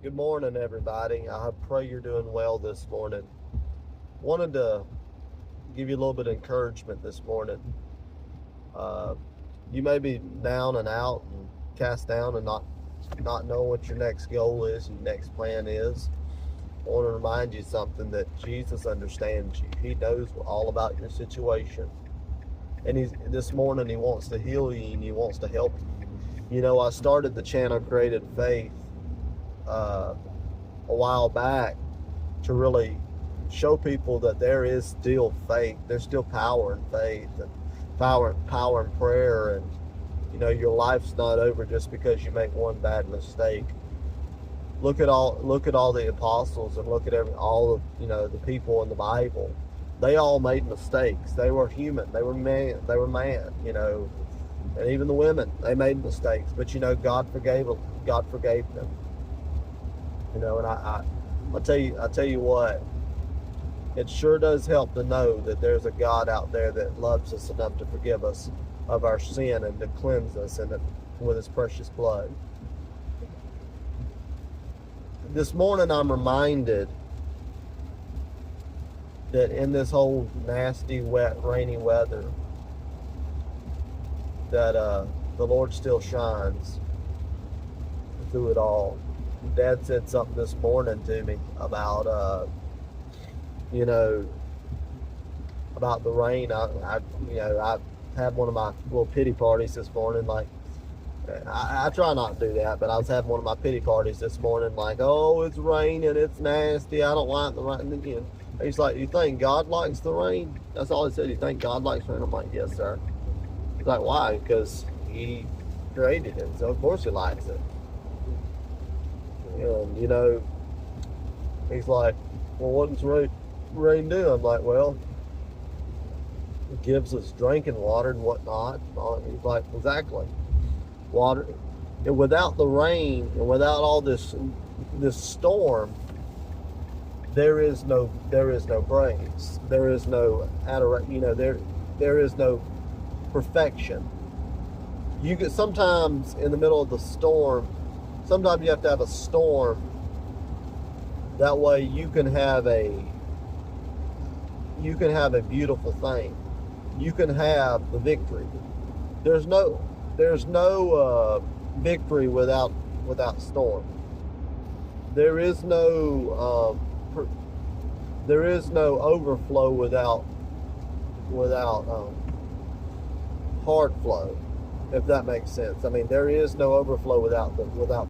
Good morning, everybody. I pray you're doing well this morning. Wanted to give you a little bit of encouragement this morning. Uh, you may be down and out and cast down and not know what your next goal is, your next plan is. I want to remind you something that Jesus understands you. He knows all about your situation, and he's this morning he wants to heal you and he wants to help you. I started the channel Created Faith uh, a while back to really show people that there is still faith. There's still power in faith and power in prayer. And your life's not over just because you make one bad mistake. Look at all the apostles and look at all of the people in the Bible. They all made mistakes. They were human. They were man. They were man. And even the women, they made mistakes. But God forgave them. God forgave them. And I'll tell you what, it sure does help to know that there's a God out there that loves us enough to forgive us of our sin and to cleanse us with his precious blood. This morning I'm reminded that in this whole nasty, wet, rainy weather, that the Lord still shines through it all. Dad said something this morning to me about about the rain. I had one of my little pity parties this morning. Like I try not to do that, but I was having one of my pity parties this morning. Like, oh, it's raining, it's nasty. I don't like the rain. And then, he's like, you think God likes the rain? That's all he said. You think God likes rain? I'm like, yes, sir. He's like, why? Because he created it, so of course he likes it. And he's like, well, what does rain do? I'm like, well, it gives us drinking water and whatnot. He's like, exactly. Water. And without the rain and without all this storm, there is no praise. There is no adoration. There is no perfection. You get sometimes in the middle of the storm. Sometimes you have to have a storm. That way you can have a beautiful thing. You can have the victory. There's no victory without storm. There is no overflow without hard flow, if that makes sense. I mean, there is no overflow without